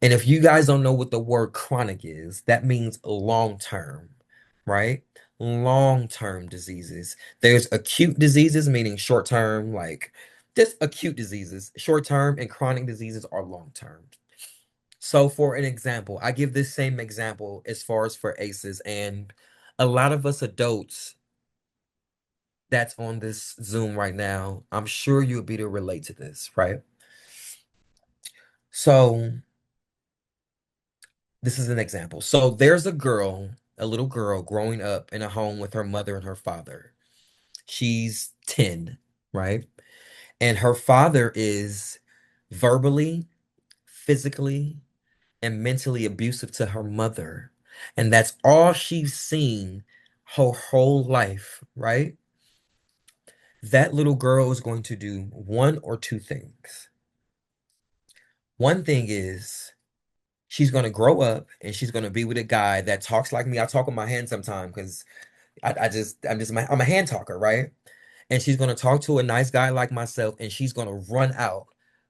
And if you guys don't know what the word chronic is, that means long term, right? Long term diseases. There's acute diseases, meaning short term, like just acute diseases. Short term and chronic diseases are long term. So, for an example, I give this same example as far as for ACEs, and a lot of us adults that's on this Zoom right now, I'm sure you'll be to relate to this, right? So, this is an example. So, there's a little girl growing up in a home with her mother and her father. She's 10, right? And her father is verbally, physically, and mentally abusive to her mother. And that's all she's seen her whole life, right? That little girl is going to do one or two things. One thing is she's going to grow up and she's going to be with a guy that talks like me. I talk with my hands sometimes because I'm a hand talker, right? And she's going to talk to a nice guy like myself and she's going to run out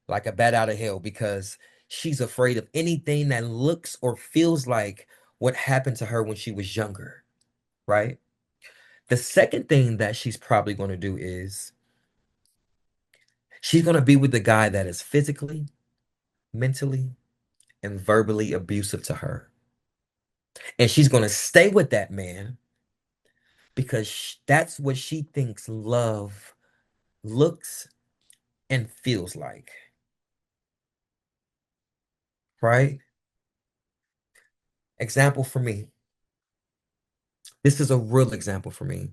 like a bat out of hell because she's afraid of anything that looks or feels like what happened to her when she was younger, right? The second thing that she's probably going to do is she's going to be with the guy that is physically, mentally, and verbally abusive to her. And she's going to stay with that man because that's what she thinks love looks and feels like, right? Example for me. This is a real example for me.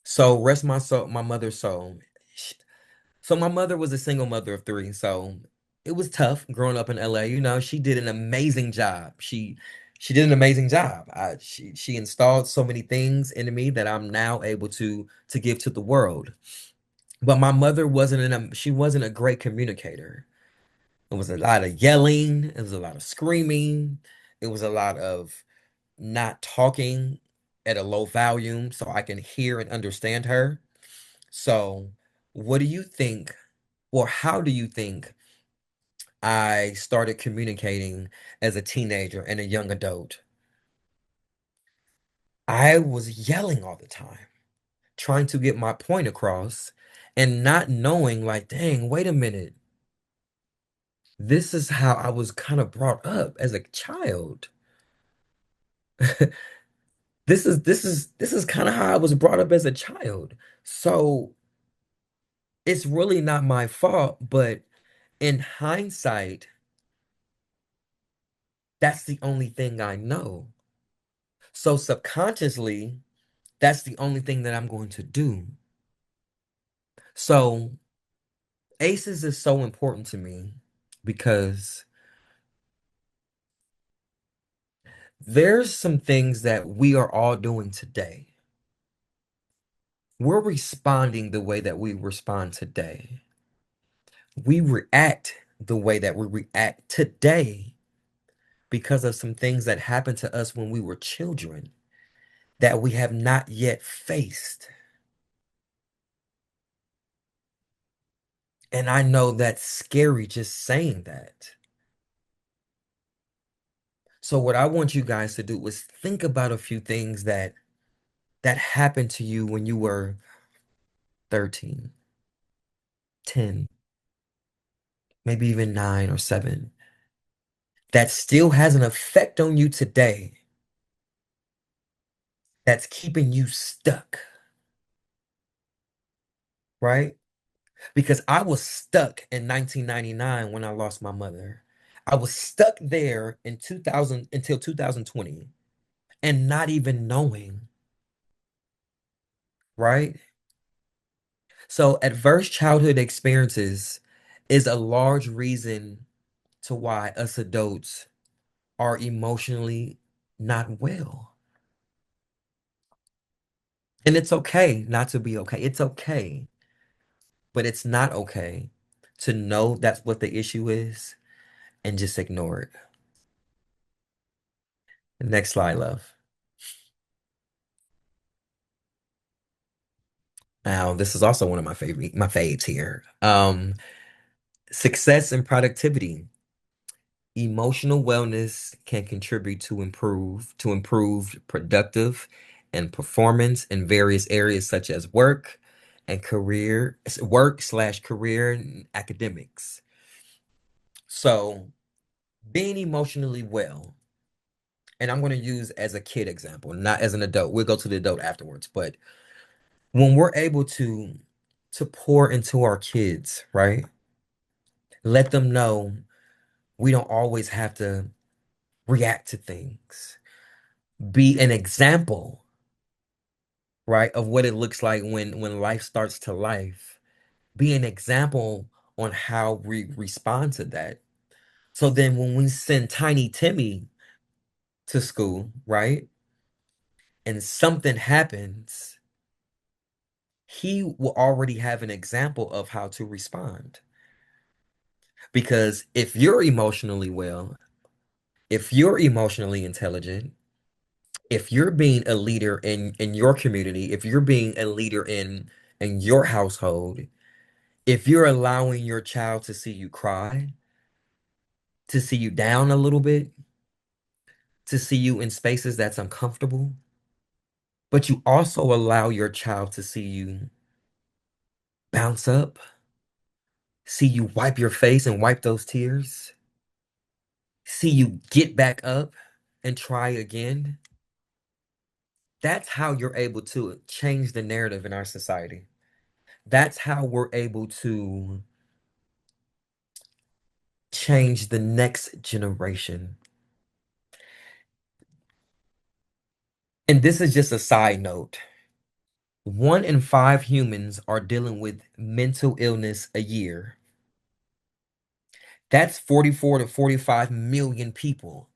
So rest my soul, my mother's soul. Sh- So my mother was a single mother of three, so it was tough growing up in LA. You know, she did an amazing job. She did an amazing job. She installed so many things into me that I'm now able to give to the world. But my mother she wasn't a great communicator. It was a lot of yelling, it was a lot of screaming, it was a lot of not talking at a low volume so I can hear and understand her. So, what do you think, or how do you think I started communicating as a teenager and a young adult? I was yelling all the time, trying to get my point across and not knowing, like, dang, wait a minute. This is how I was kind of brought up as a child. This is kind of how I was brought up as a child. So it's really not my fault, but in hindsight, that's the only thing I know. So subconsciously, that's the only thing that I'm going to do. So ACEs is so important to me because there's some things that we are all doing today. We're responding the way that we respond today. We react the way that we react today because of some things that happened to us when we were children that we have not yet faced. And I know that's scary just saying that. So what I want you guys to do is think about a few things that happened to you when you were 13, 10, maybe even 9 or 7 that still has an effect on you today that's keeping you stuck, right? Because I was stuck in 1999 when I lost my mother. I was stuck there in 2000 until 2020 and not even knowing, right? So adverse childhood experiences is a large reason to why us adults are emotionally not well. And it's okay not to be okay. It's okay, but it's not okay to know that's what the issue is and just ignore it. Next slide, love. Now, this is also one of my faves here. Success and productivity. Emotional wellness can contribute to improved productive and performance in various areas such as work/career and academics. So, being emotionally well, and I'm going to use as a kid example, not as an adult. We'll go to the adult afterwards, but when we're able to pour into our kids, right? Let them know we don't always have to react to things. Be an example, right, of what it looks like when life starts to life. Be an example on how we respond to that. So then when we send Tiny Timmy to school, right? and something happens, he will already have an example of how to respond. Because if you're emotionally well, if you're emotionally intelligent, if you're being a leader in your community, if you're being a leader in your household, if you're allowing your child to see you cry, to see you down a little bit, to see you in spaces that's uncomfortable, but you also allow your child to see you bounce up, see you wipe your face and wipe those tears, see you get back up and try again. That's how you're able to change the narrative in our society. That's how we're able to change the next generation. And this is just a side note. 1 in 5 humans are dealing with mental illness a year. That's 44 to 45 million people.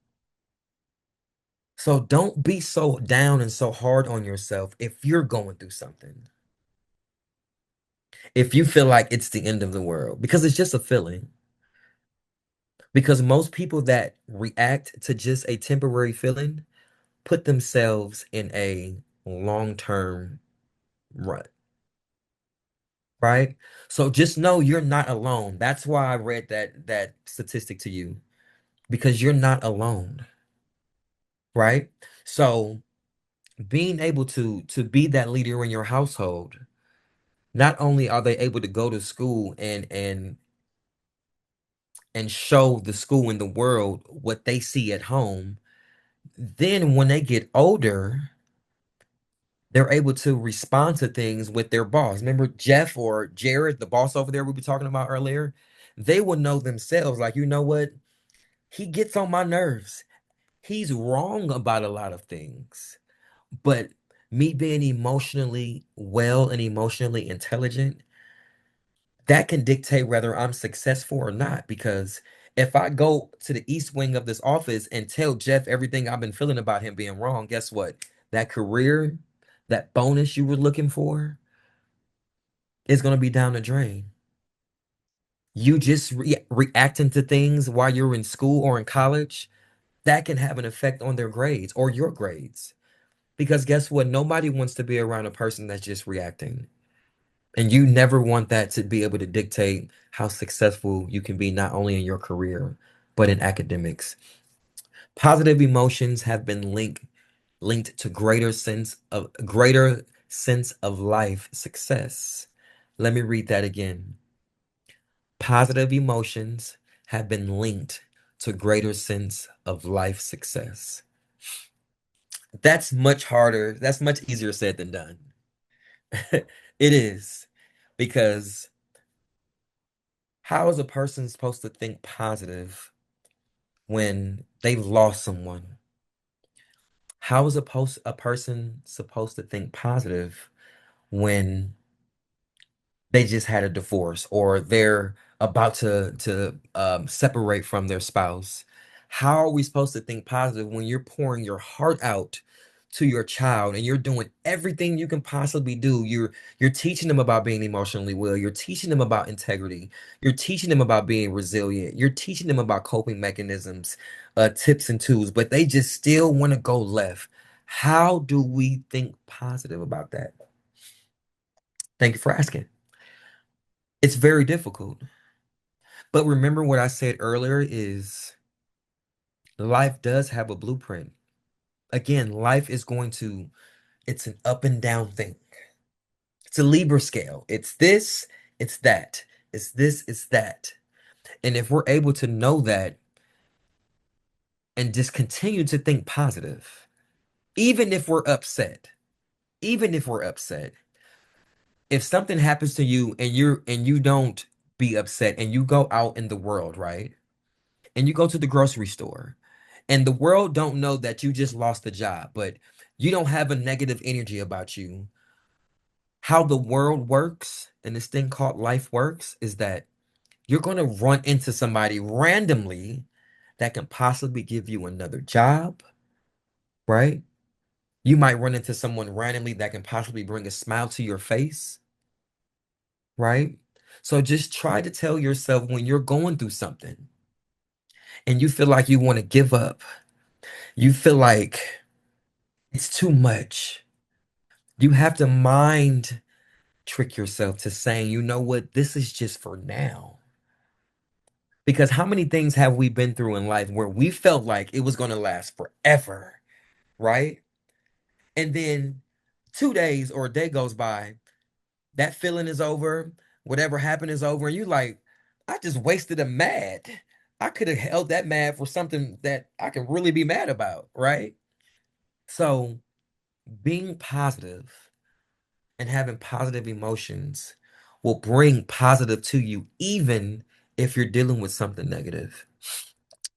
So don't be so down and so hard on yourself if you're going through something. If you feel like it's the end of the world, because it's just a feeling. Because most people that react to just a temporary feeling put themselves in a long-term rut, right? So just know you're not alone. That's why I read that statistic to you, because you're not alone, right? So being able to be that leader in your household, not only are they able to go to school and show the school and the world what they see at home, then when they get older, they're able to respond to things with their boss. Remember Jeff or Jared, the boss over there we were talking about earlier? They will know themselves, like, you know what? He gets on my nerves. He's wrong about a lot of things. But me being emotionally well and emotionally intelligent, that can dictate whether I'm successful or not. Because if I go to the east wing of this office and tell Jeff everything I've been feeling about him being wrong, guess what? That career, that bonus you were looking for is going to be down the drain. You just reacting to things while you're in school or in college, that can have an effect on their grades or your grades. Because guess what? Nobody wants to be around a person that's just reacting. And you never want that to be able to dictate how successful you can be, not only in your career, but in academics. Positive emotions have been linked to greater sense of life success. Let me read that again. Positive emotions have been linked to greater sense of life success. That's much harder. That's much easier said than done. It is, because how is a person supposed to think positive when they've lost someone? How is a person supposed to think positive when they just had a divorce or they're about to separate from their spouse? How are we supposed to think positive when you're pouring your heart out to your child and you're doing everything you can possibly do? You're teaching them about being emotionally well. You're teaching them about integrity. You're teaching them about being resilient. You're teaching them about coping mechanisms, tips and tools, but they just still want to go left. How do we think positive about that? Thank you for asking. It's very difficult. But remember what I said earlier is life does have a blueprint. Again, life is going to, it's an up and down thing. It's a Libra scale. It's this, it's that. It's this, it's that. And if we're able to know that and just continue to think positive, even if we're upset, even if we're upset, if something happens to you and you don't be upset and you go out in the world, right? And you go to the grocery store and the world don't know that you just lost the job, but you don't have a negative energy about you. How the world works and this thing called life works is that you're going to run into somebody randomly that can possibly give you another job, right? You might run into someone randomly that can possibly bring a smile to your face, right? So just try to tell yourself when you're going through something and you feel like you want to give up, you feel like it's too much. You have to mind trick yourself to saying, you know what, this is just for now. Because how many things have we been through in life where we felt like it was going to last forever, right? And then 2 days or a day goes by, that feeling is over, whatever happened is over, and you like, I just wasted a mad. I could have held that mad for something that I can really be mad about, right? So being positive and having positive emotions will bring positive to you, even if you're dealing with something negative.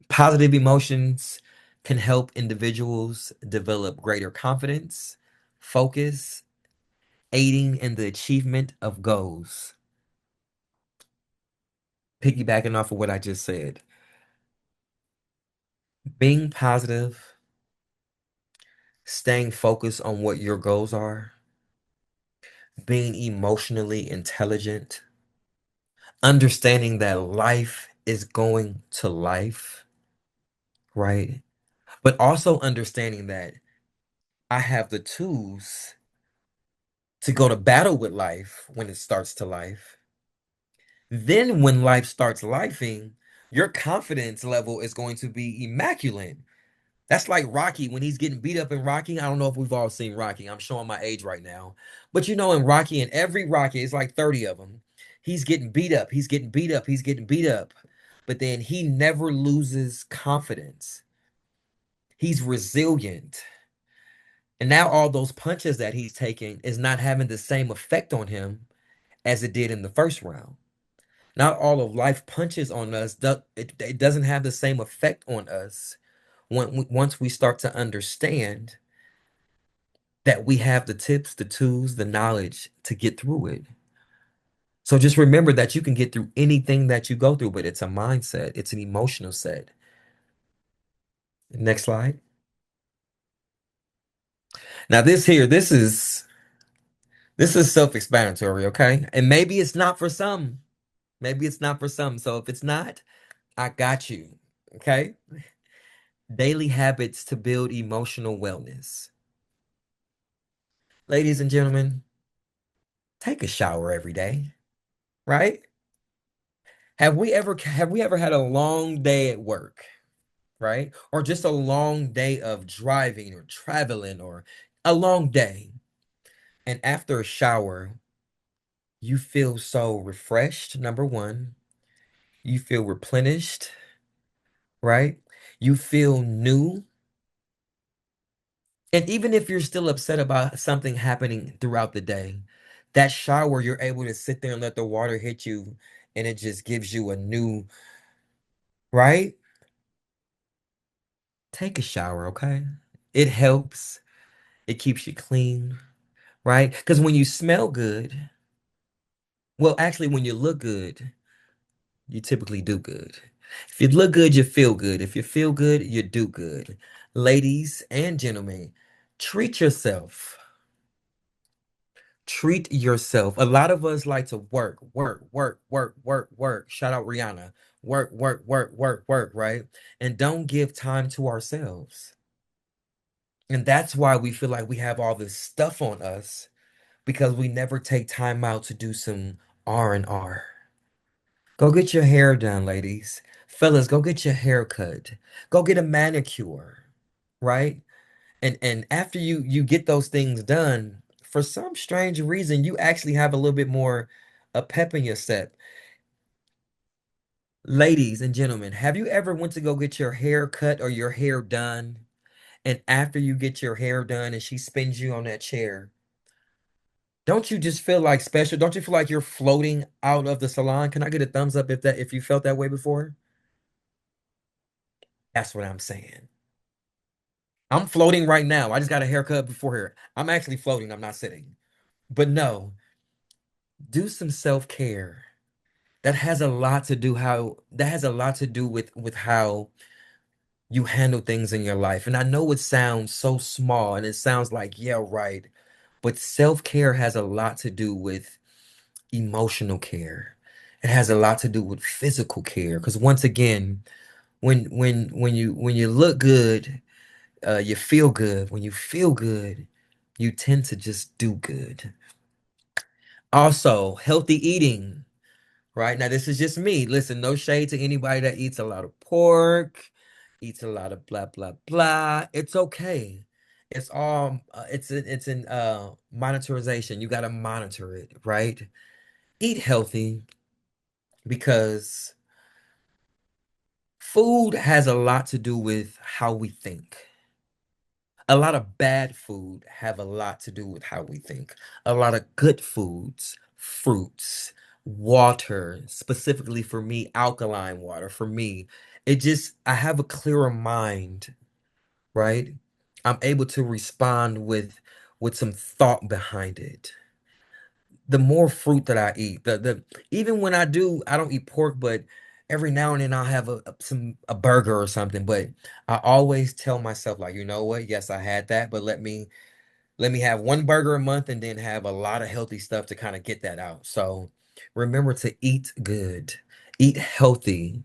Positive emotions can help individuals develop greater confidence, focus, aiding in the achievement of goals. Piggybacking off of what I just said, being positive, staying focused on what your goals are, being emotionally intelligent, understanding that life is going to life, right? But also understanding that I have the tools to go to battle with life when it starts to life. Then when life starts lifing, your confidence level is going to be immaculate. That's like Rocky when he's getting beat up in Rocky. I don't know if we've all seen Rocky. I'm showing my age right now. But you know, in Rocky, in every Rocky, it's like 30 of them. He's getting beat up. He's getting beat up. He's getting beat up. But then he never loses confidence. He's resilient. And now all those punches that he's taking is not having the same effect on him as it did in the first round. Not all of life punches on us, it doesn't have the same effect on us once we start to understand that we have the tips, the tools, the knowledge to get through it. So just remember that you can get through anything that you go through, but it's a mindset, it's an emotional set. Next slide. Now this is self-explanatory, okay? And maybe it's not for some. Maybe it's not for some. So if it's not, I got you. Okay? Daily habits to build emotional wellness. Ladies and gentlemen, take a shower every day, right? Have we ever had a long day at work, right? Or just a long day of driving or traveling or a long day. And after a shower, you feel so refreshed, number one. You feel replenished, right? You feel new. And even if you're still upset about something happening throughout the day, that shower, you're able to sit there and let the water hit you, and it just gives you a new, right? Take a shower, okay? It helps. It keeps you clean, right? Because when you smell good, well, actually, when you look good, you typically do good. If you look good, you feel good. If you feel good, you do good. Ladies and gentlemen, treat yourself. Treat yourself. A lot of us like to work, work, work, work, work, work. Shout out Rihanna. Work, work, work, work, work, right? And don't give time to ourselves. And that's why we feel like we have all this stuff on us because we never take time out to do some R&R. Go get your hair done, ladies. Fellas, go get your hair cut. Go get a manicure, right? And after you get those things done, for some strange reason, you actually have a little bit more a pep in your step. Ladies and gentlemen, have you ever went to go get your hair cut or your hair done? And after you get your hair done and she spins you on that chair, don't you just feel like special? Don't you feel like you're floating out of the salon? Can I get a thumbs up if you felt that way before? That's what I'm saying. I'm floating right now. I just got a haircut before here. I'm actually floating. I'm not sitting. But no, do some self-care. That has a lot to do with how you handle things in your life. And I know it sounds so small and it sounds like, yeah, right. But self-care has a lot to do with emotional care. It has a lot to do with physical care. Because once again, when you look good, you feel good. When you feel good, you tend to just do good. Also, healthy eating. Right now, this is just me. Listen, no shade to anybody that eats a lot of pork, eats a lot of blah blah blah. It's okay. It's all it's in monitorization. You got to monitor it, right? Eat healthy because food has a lot to do with how we think. A lot of bad food have a lot to do with how we think. A lot of good foods, fruits, water, specifically for me, alkaline water. For me, I have a clearer mind, right? I'm able to respond with some thought behind it. The more fruit that I eat, the even when I don't eat pork, but every now and then I'll have a burger or something. But I always tell myself, like, you know what? Yes, I had that, but let me have one burger a month and then have a lot of healthy stuff to kind of get that out. So remember to eat good, eat healthy.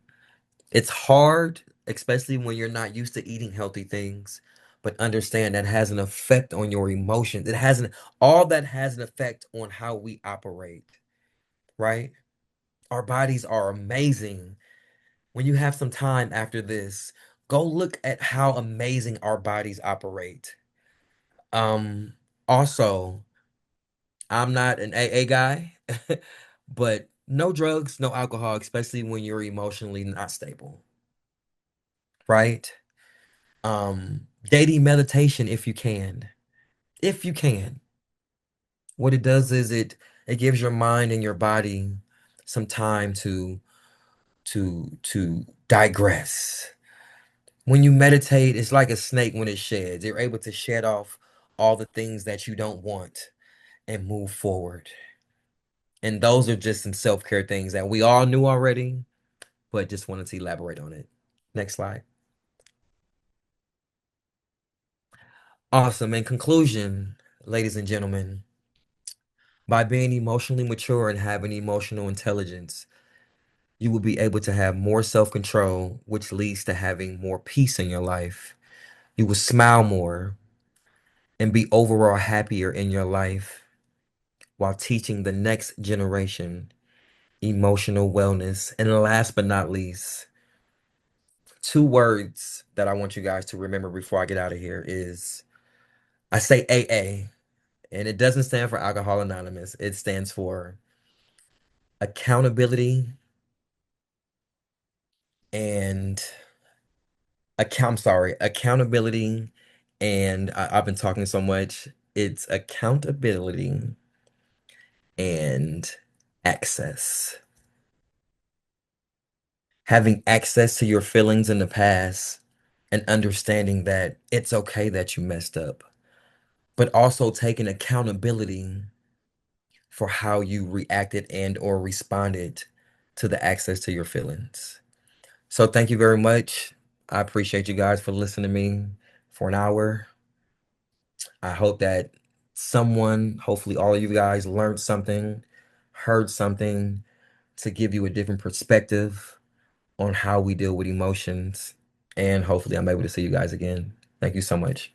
It's hard, especially when you're not used to eating healthy things, but understand that has an effect on your emotions. All that has an effect on how we operate, right? Our bodies are amazing. When you have some time after this, go look at how amazing our bodies operate. Um, Also, I'm not an AA guy, but no drugs, no alcohol, especially when you're emotionally not stable, right? Daily meditation if you can. If you can. What it does is it gives your mind and your body some time to digress. When you meditate, it's like a snake when it sheds. You're able to shed off all the things that you don't want and move forward. And those are just some self-care things that we all knew already, but just wanted to elaborate on it. Next slide. Awesome. In conclusion, ladies and gentlemen, by being emotionally mature and having emotional intelligence, you will be able to have more self-control, which leads to having more peace in your life. You will smile more and be overall happier in your life while teaching the next generation emotional wellness. And last but not least, two words that I want you guys to remember before I get out of here is I say AA, and it doesn't stand for Alcohol Anonymous. It stands for accountability and I'm sorry, accountability and I've been talking so much. It's accountability and access. Having access to your feelings in the past and understanding that it's okay that you messed up, but also taking accountability for how you reacted and or responded to the access to your feelings. So thank you very much. I appreciate you guys for listening to me for an hour. I hope that hopefully all of you guys learned something, heard something to give you a different perspective on how we deal with emotions. And hopefully I'm able to see you guys again. Thank you so much.